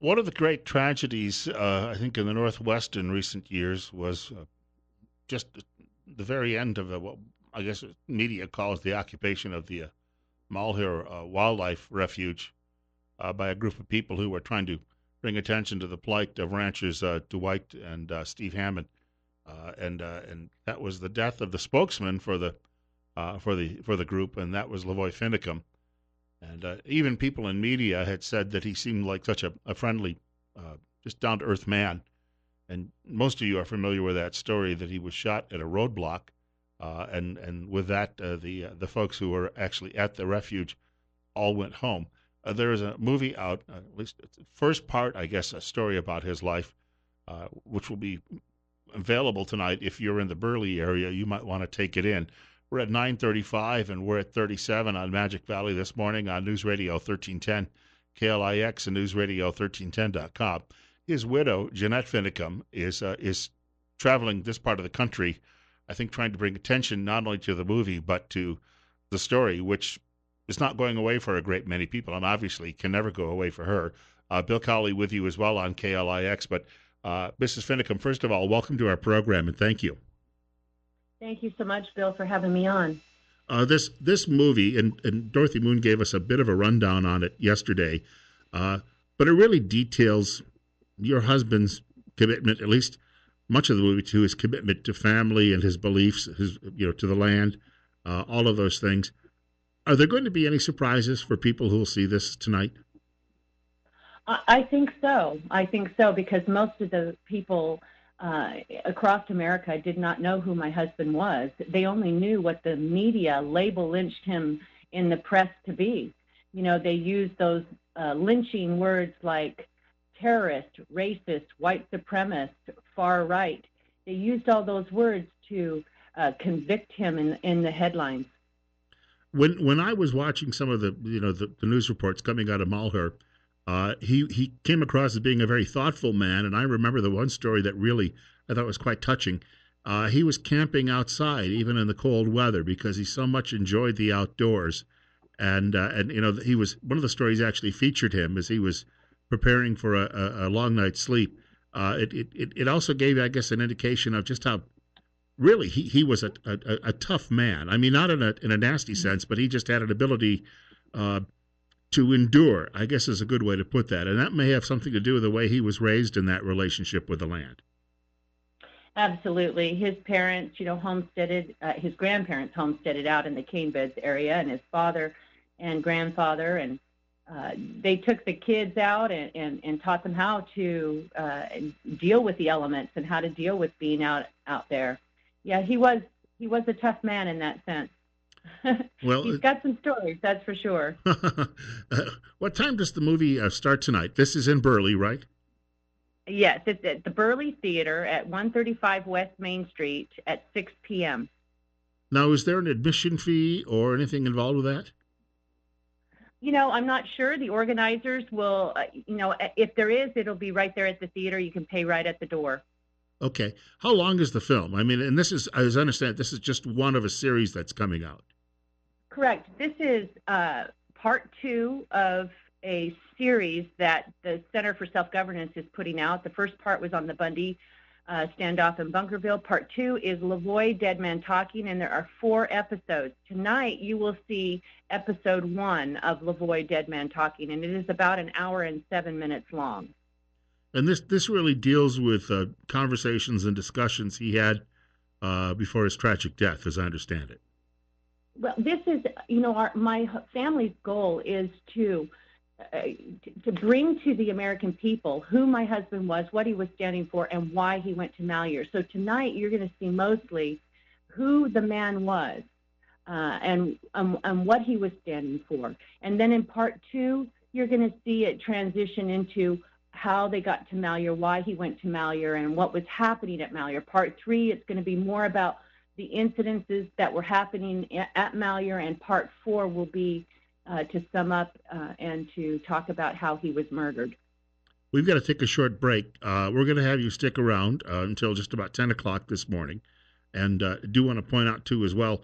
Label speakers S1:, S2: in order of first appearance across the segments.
S1: One of the great tragedies, I think, in the Northwest in recent years was just the very end of what I guess media calls the occupation of the Malheur Wildlife Refuge by a group of people who were trying to bring attention to the plight of ranchers Dwight and Steve Hammond, and that was the death of the spokesman for the group, and that was Lavoy Finicum. And even people in media had said that he seemed like such a friendly, just down to earth man. And most of you are familiar with that story that he was shot at a roadblock, and with that, the folks who were actually at the refuge all went home. There is a movie out, at least the first part, I guess, a story about his life, which will be available tonight. If you're in the Burley area, you might want to take it in. We're at 9:35, and we're at 37 on Magic Valley this morning on News Radio 1310, KLIX, and NewsRadio1310.com. His widow, Jeanette Finicum, is traveling this part of the country, I think, trying to bring attention not only to the movie but to the story, which is not going away for a great many people, and obviously can never go away for her. Bill Cowley with you as well on KLIX. But Mrs. Finicum, first of all, welcome to our program, and thank you.
S2: Thank you so much, Bill, for having me on.
S1: This movie, and Dorothy Moon gave us a bit of a rundown on it yesterday, but it really details your husband's commitment, at least much of the movie, to his commitment to family and his beliefs, to the land, all of those things. Are there going to be any surprises for people who will see this tonight?
S2: I think so. Because most of the people across America did not know who my husband was. They only knew what the media label lynched him in the press to be. They used those lynching words like terrorist, racist, white supremacist, far right. They used all those words to convict him in the headlines.
S1: When I was watching some of the news reports coming out of Malheur, he came across as being a very thoughtful man, and I remember the one story that really I thought was quite touching. He was camping outside even in the cold weather because he so much enjoyed the outdoors, and he was one of the stories actually featured him as he was preparing for a long night's sleep. It also gave, I guess, an indication of just how really he was a tough man. I mean, not in a nasty sense, but he just had an ability to endure, I guess is a good way to put that. And that may have something to do with the way he was raised in that relationship with the land.
S2: Absolutely. His parents, homesteaded, his grandparents homesteaded out in the cane beds area, and his father and grandfather, and they took the kids out and taught them how to deal with the elements and how to deal with being out there. Yeah, he was a tough man in that sense. Well, he's got some stories, that's for sure.
S1: What time does the movie start tonight? This is in Burley, right?
S2: Yes, it's at the Burley Theater at 135 West Main Street at 6 p.m.
S1: Now, is there an admission fee or anything involved with that?
S2: I'm not sure. The organizers will, if there is, it'll be right there at the theater. You can pay right at the door.
S1: Okay. How long is the film? I mean, and this is, as I understand, this is just one of a series that's coming out.
S2: Correct. This is part 2 of a series that the Center for Self-Governance is putting out. The first part was on the Bundy standoff in Bunkerville. Part 2 is Lavoy Dead Man Talking, and there are 4 episodes. Tonight you will see episode 1 of Lavoy Dead Man Talking, and it is about an hour and 7 minutes long.
S1: And this really deals with conversations and discussions he had before his tragic death, as I understand it.
S2: Well, this is, my family's goal is to bring to the American people who my husband was, what he was standing for, and why he went to Malheur. So tonight you're going to see mostly who the man was and what he was standing for. And then in part 2, you're going to see it transition into how they got to Malheur, why he went to Malheur, and what was happening at Malheur. Part 3, it's going to be more about the incidences that were happening at Malheur, and part 4 will be to sum up and to talk about how he was murdered.
S1: We've got to take a short break. We're going to have you stick around until just about 10 o'clock this morning. And do want to point out, too, as well,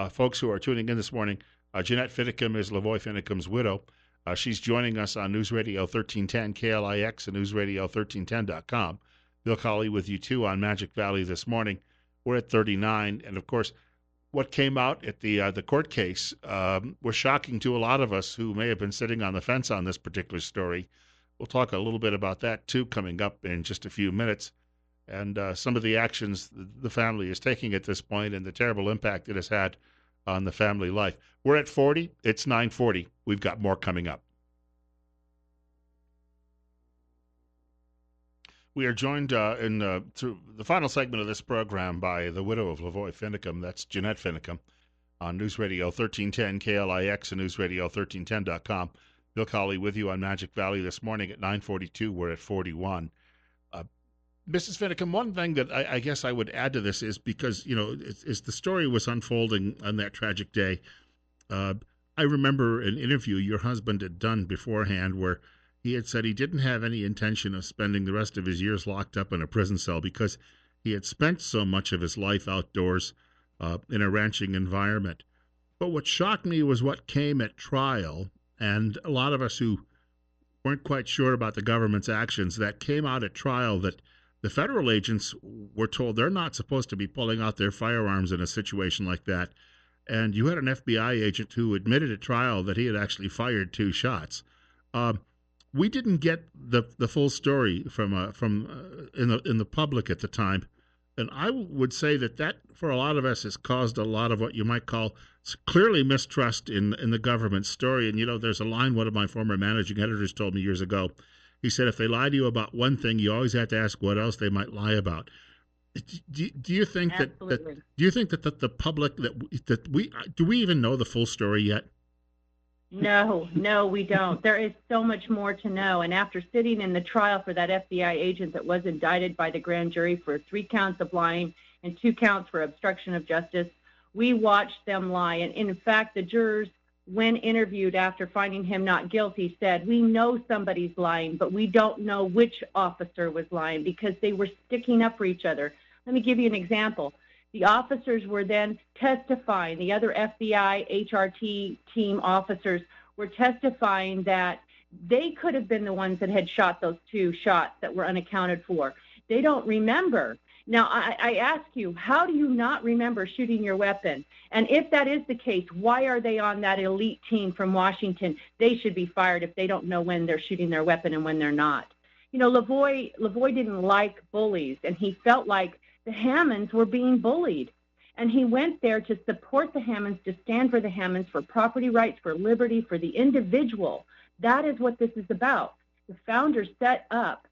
S1: folks who are tuning in this morning, Jeanette Finicum is Lavoy Finicum's widow. She's joining us on News Radio 1310 KLIX and News Radio 1310.com. Bill Colley with you, too, on Magic Valley this morning. We're at 39, and, of course, what came out at the court case was shocking to a lot of us who may have been sitting on the fence on this particular story. We'll talk a little bit about that, too, coming up in just a few minutes, and some of the actions the family is taking at this point and the terrible impact it has had on the family life. We're at 40. It's 9:40. We've got more coming up. We are joined through the final segment of this program by the widow of Lavoy Finicum. That's Jeanette Finicum on News Radio 1310 KLIX and News Radio 1310.com. Bill Colley with you on Magic Valley this morning at 9:42. We're at 41. Mrs. Finicum, one thing that I guess I would add to this is because, as the story was unfolding on that tragic day, I remember an interview your husband had done beforehand where he had said he didn't have any intention of spending the rest of his years locked up in a prison cell because he had spent so much of his life outdoors in a ranching environment. But what shocked me was what came at trial, and a lot of us who weren't quite sure about the government's actions, that came out at trial that the federal agents were told they're not supposed to be pulling out their firearms in a situation like that. And you had an FBI agent who admitted at trial that he had actually fired 2 shots. We didn't get the full story from in the public at the time, and I would say that for a lot of us has caused a lot of what you might call clearly mistrust in the government story. And there's a line one of my former managing editors told me years ago. He said, if they lie to you about one thing, you always have to ask what else they might lie about. Do you think that the public do we even know the full story yet?
S2: No, we don't. There is so much more to know. And after sitting in the trial for that FBI agent that was indicted by the grand jury for 3 counts of lying and 2 counts for obstruction of justice, we watched them lie. And in fact, the jurors, when interviewed after finding him not guilty, said, we know somebody's lying, but we don't know which officer was lying because they were sticking up for each other. Let me give you an example. The officers were then testifying. The other FBI HRT team officers were testifying that they could have been the ones that had shot those 2 shots that were unaccounted for. They don't remember. Now, I ask you, how do you not remember shooting your weapon? And if that is the case, why are they on that elite team from Washington? They should be fired if they don't know when they're shooting their weapon and when they're not. Lavoy didn't like bullies, and he felt like the Hammonds were being bullied. And he went there to support the Hammonds, to stand for the Hammonds, for property rights, for liberty, for the individual. That is what this is about. The founders set up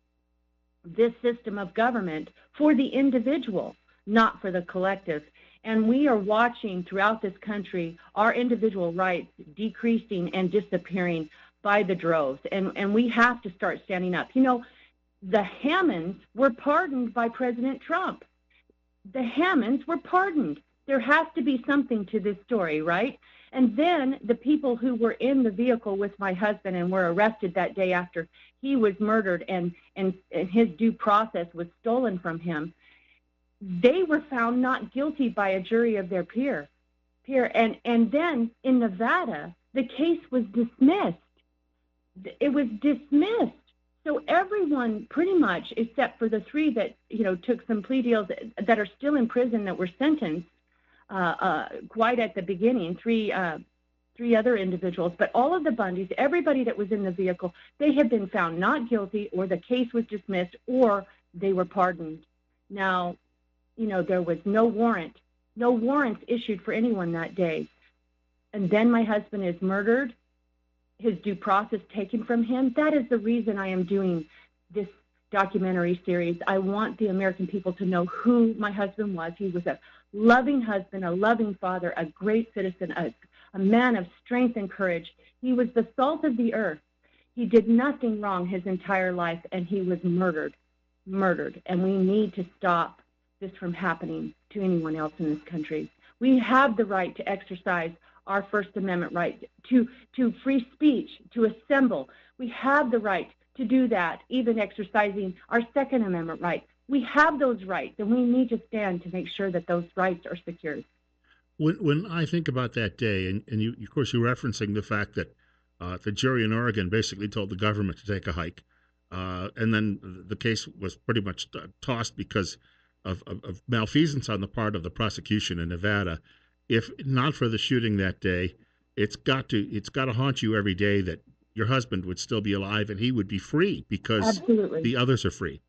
S2: this system of government for the individual, not for the collective. And we are watching throughout this country our individual rights decreasing and disappearing by the droves. And we have to start standing up. The Hammonds were pardoned by President Trump. The Hammonds were pardoned. There has to be something to this story, right? And then the people who were in the vehicle with my husband and were arrested that day after he was murdered and his due process was stolen from him, they were found not guilty by a jury of their peer. And then in Nevada, the case was dismissed. It was dismissed. So everyone pretty much, except for the 3 that, took some plea deals that are still in prison that were sentenced quite at the beginning, 3 other individuals, but all of the Bundys, everybody that was in the vehicle, they have been found not guilty, or the case was dismissed, or they were pardoned. Now, there was no warrants issued for anyone that day. And then my husband is murdered, his due process taken from him. That is the reason I am doing this documentary series. I want the American people to know who my husband was. He was a loving husband, a loving father, a great citizen, a man of strength and courage. He was the salt of the earth. He did nothing wrong his entire life, and he was murdered. And we need to stop this from happening to anyone else in this country. We have the right to exercise our First Amendment right to free speech, to assemble. We have the right to do that, even exercising our Second Amendment right. We have those rights, and we need to stand to make sure that those rights are secured.
S1: When I think about that day, and you, of course, you're referencing the fact that The jury in Oregon basically told the government to take a hike, and then the case was pretty much tossed because of malfeasance on the part of the prosecution in Nevada. If not for the shooting that day, it's got to haunt you every day that your husband would still be alive and he would be free because
S2: Absolutely.
S1: the others are free.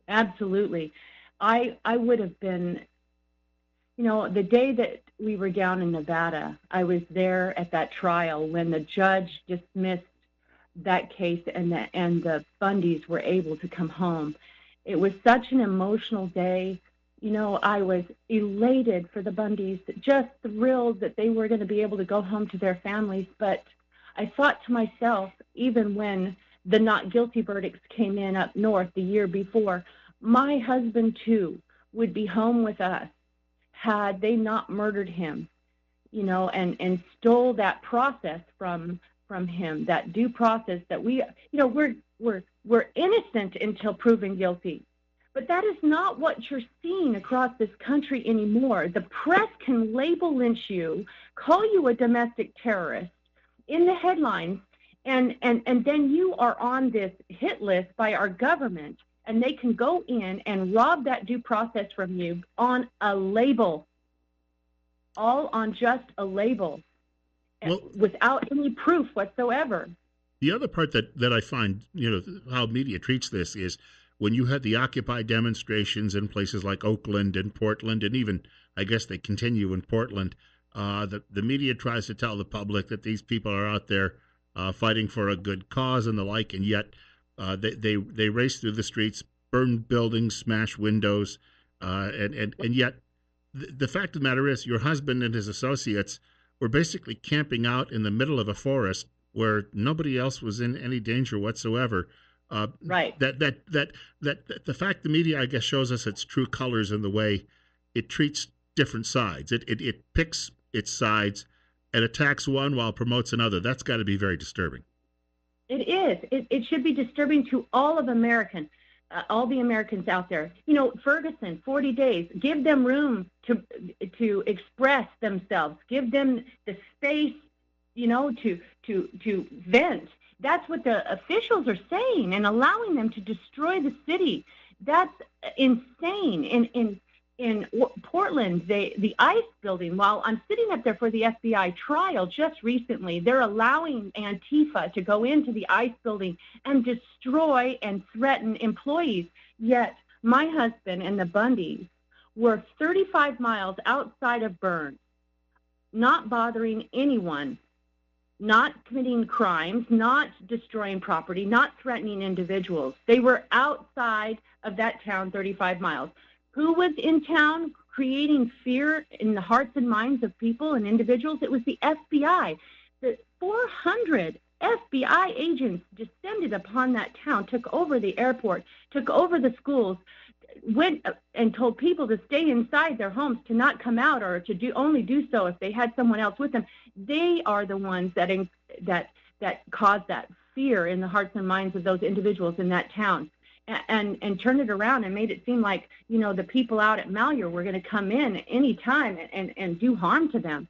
S2: Absolutely. I would have been, the day that we were down in Nevada, I was there at that trial when the judge dismissed that case and the Bundys were able to come home. It was such an emotional day. I was elated for the Bundys, just thrilled that they were going to be able to go home to their families. But I thought to myself, even when the not guilty verdicts came in up north the year before, my husband too would be home with us had they not murdered him, and stole that process from him, that due process that we're innocent until proven guilty. But that is not what you're seeing across this country anymore. The press can label lynch you, call you a domestic terrorist in the headlines, and then you are on this hit list by our government, and they can go in and rob that due process from you on a label, all on just a label,
S1: Well,
S2: without any proof whatsoever.
S1: the other part that I find, how media treats this is when you had the Occupy demonstrations in places like Oakland and Portland, and even, I guess they continue in Portland, the media tries to tell the public that these people are out there fighting for a good cause and the like, and yet they race through the streets, burn buildings, smash windows, and yet the fact of the matter is your husband and his associates were basically camping out in the middle of a forest where nobody else was in any danger whatsoever.
S2: Right.
S1: That the fact the media, I guess, shows us its true colors in the way it treats different sides. It picks its sides and attacks one while promotes another. That's got to be very disturbing.
S2: It is. It should be disturbing to all of Americans, all the Americans out there. Ferguson, 40 days. Give them room to express themselves. Give them the space, to vent. That's what the officials are saying, and allowing them to destroy the city. That's insane. In Portland, the ICE building, while I'm sitting up there for the FBI trial just recently, they're allowing Antifa to go into the ICE building and destroy and threaten employees. Yet my husband and the Bundys were 35 miles outside of Burns, not bothering anyone, not committing crimes, not destroying property, not threatening individuals. They were outside of that town 35 miles. Who was in town creating fear in the hearts and minds of people and individuals? It was the FBI. The 400 FBI agents descended upon that town, took over the airport, took over the schools, went and told people to stay inside their homes, to not come out, or to only do so if they had someone else with them. They are the ones that caused that fear in the hearts and minds of those individuals in that town, and turned it around and made it seem like the people out at Malheur were going to come in any time and do harm to them.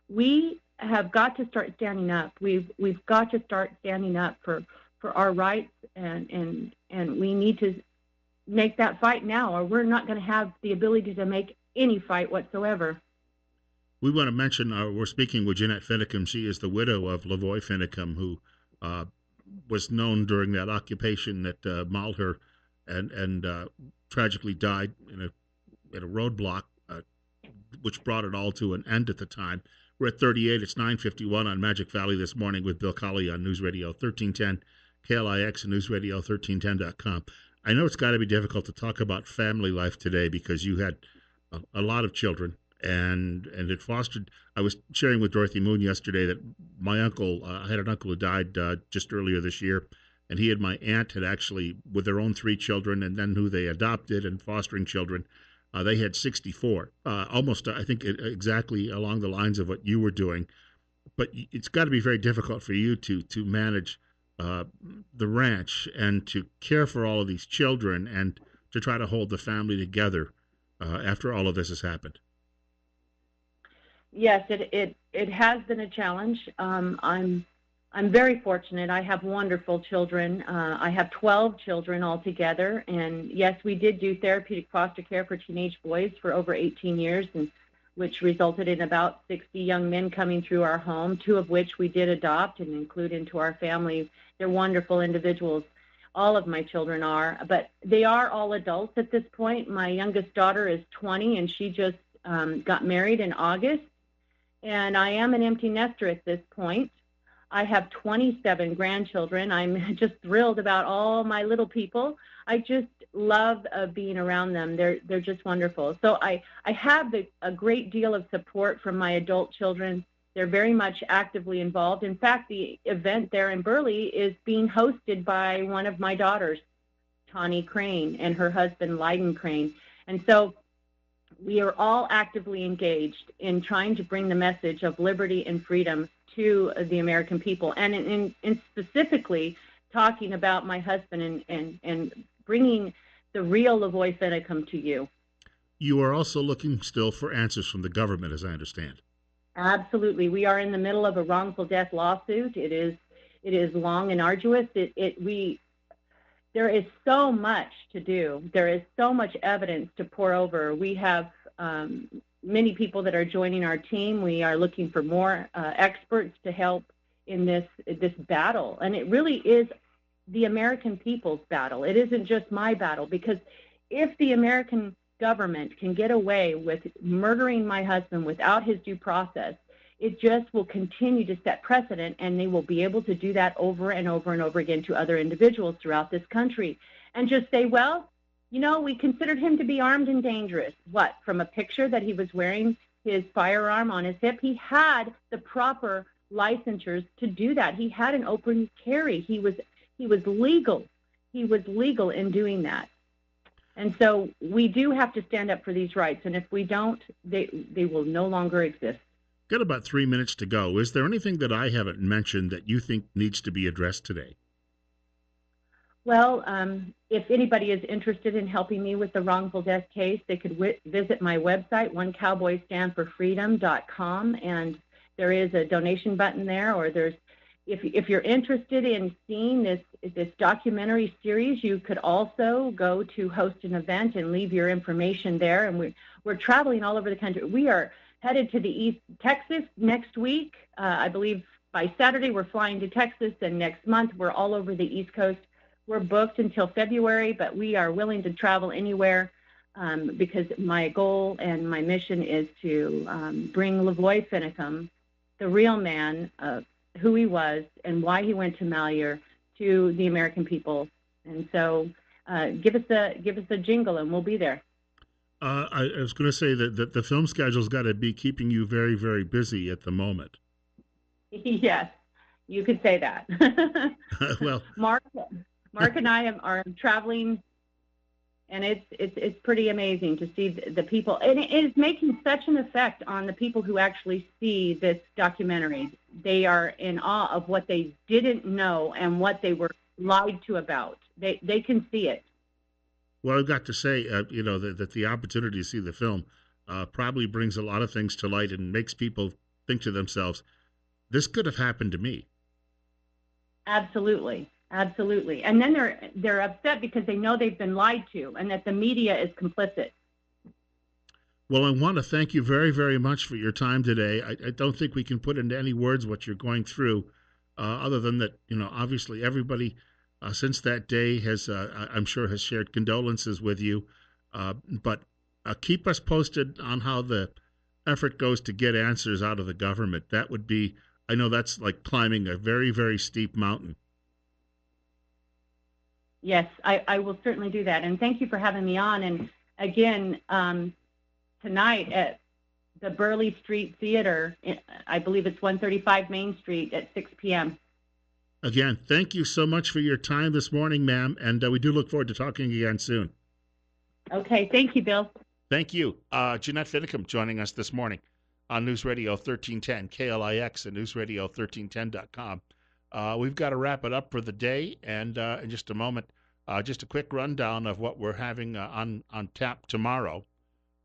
S2: We have got to start standing up. We've got to start standing up for our rights, and we need to make that fight now, or we're not going to have the ability to make any fight whatsoever.
S1: We want to mention we're speaking with Jeanette Finicum. She is the widow of Lavoy Finicum, who was known during that occupation at Malheur, and tragically died in a roadblock, which brought it all to an end at the time. We're at 38. It's 9:51 on Magic Valley this morning with Bill Colley on News Radio 1310, KLIX, and NewsRadio1310.com. I know it's got to be difficult to talk about family life today because you had a lot of children, and it fostered. I was sharing with Dorothy Moon yesterday that my uncle, I had an uncle who died just earlier this year, and he and my aunt had actually, with their own 3 children, and then who they adopted and fostering children, they had 64, almost, I think, exactly along the lines of what you were doing. But it's got to be very difficult for you to manage the ranch and to care for all of these children and to try to hold the family together after all of this has happened. Yes,
S2: it has been a challenge. I'm I'm very fortunate. I have wonderful children. I have 12 children altogether. And yes, we did do therapeutic foster care for teenage boys for over 18 years, and which resulted in about 60 young men coming through our home, 2 of which we did adopt and include into our family. They're wonderful individuals. All of my children are, but they are all adults at this point. My youngest daughter is 20, and she just got married in August. And I am an empty nester at this point. I have 27 grandchildren. I'm just thrilled about all my little people. I just love being around them. They're just wonderful. So I have a great deal of support from my adult children. They're very much actively involved. In fact, the event there in Burley is being hosted by one of my daughters, Tawny Crane, and her husband, Lyden Crane. And so we are all actively engaged in trying to bring the message of liberty and freedom to the American people, and in specifically talking about my husband and bringing the real Lavoy Finicum to you.
S1: You are also looking still for answers from the government, as I understand.
S2: Absolutely. We are in the middle of a wrongful death lawsuit. It is long and arduous. There is so much to do. There is so much evidence to pour over. We have many people that are joining our team. We are looking for more experts to help in this battle. And it really is the American people's battle. It isn't just my battle, because if the American government can get away with murdering my husband without his due process, it just will continue to set precedent, and they will be able to do that over and over and over again to other individuals throughout this country and just say, well, we considered him to be armed and dangerous. What? From a picture that he was wearing his firearm on his hip, he had the proper licensures to do that. He had an open carry. He was legal. He was legal in doing that. And so we do have to stand up for these rights. And if we don't, they will no longer exist.
S1: Got about 3 minutes to go. Is there anything that I haven't mentioned that you think needs to be addressed today?
S2: Well, if anybody is interested in helping me with the wrongful death case, they could visit my website, onecowboystandforfreedom.com, and there is a donation button there. Or if you're interested in seeing this documentary series, you could also go to host an event and leave your information there. And we're traveling all over the country. We are headed to the East Texas next week. I believe by Saturday we're flying to Texas, and next month we're all over the East Coast. We're booked until February, but we are willing to travel anywhere because my goal and my mission is to bring Lavoy Finicum, the real man, who he was and why he went to Malheur, to the American people. And so give us a jingle and we'll be there.
S1: I was going to say that the film schedule's got to be keeping you very, very busy at the moment.
S2: Yes, you could say that.
S1: Well,
S2: Mark and I are traveling, and it's pretty amazing to see the people. And it is making such an effect on the people who actually see this documentary. They are in awe of what they didn't know and what they were lied to about. They can see it.
S1: Well, I've got to say, that the opportunity to see the film probably brings a lot of things to light and makes people think to themselves, this could have happened to me.
S2: Absolutely. Absolutely. And then they're upset because they know they've been lied to and that the media is complicit.
S1: Well, I want to thank you very, very much for your time today. I don't think we can put into any words what you're going through, other than that, obviously everybody since that day I'm sure has shared condolences with you. But keep us posted on how the effort goes to get answers out of the government. That would be, I know that's like climbing a very, very steep mountain.
S2: Yes, I will certainly do that. And thank you for having me on. And again, tonight at the Burley Street Theater, I believe it's 135 Main Street at 6 p.m.
S1: Again, thank you so much for your time this morning, ma'am. And we do look forward to talking again soon. Okay. Thank you, Bill. Thank you. Jeanette Finicum joining us this morning on News Radio 1310, KLIX, and newsradio1310.com. We've got to wrap it up for the day, and in just a moment, just a quick rundown of what we're having on tap tomorrow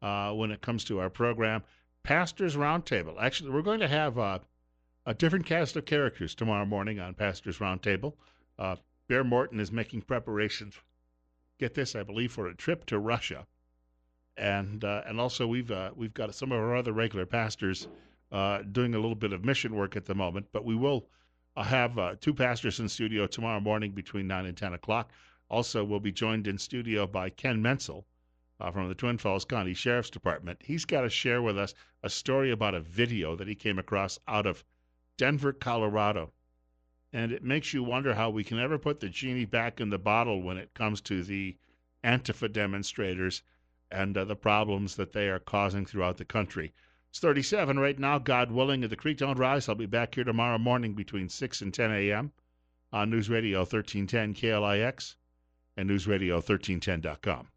S1: when it comes to our program. Pastors Roundtable. Actually, we're going to have A different cast of characters tomorrow morning on Pastors Roundtable. Bear Morton is making preparations, get this, I believe, for a trip to Russia. And also we've got some of our other regular pastors doing a little bit of mission work at the moment. But we will have two pastors in studio tomorrow morning between 9 and 10 o'clock. Also, we'll be joined in studio by Ken Menzel from the Twin Falls County Sheriff's Department. He's got to share with us a story about a video that he came across out of Denver, Colorado. And it makes you wonder how we can ever put the genie back in the bottle when it comes to the Antifa demonstrators and the problems that they are causing throughout the country. It's 37 right now, God willing, and the creek don't rise. I'll be back here tomorrow morning between 6 and 10 a.m. on News Radio 1310 KLIX and newsradio1310.com.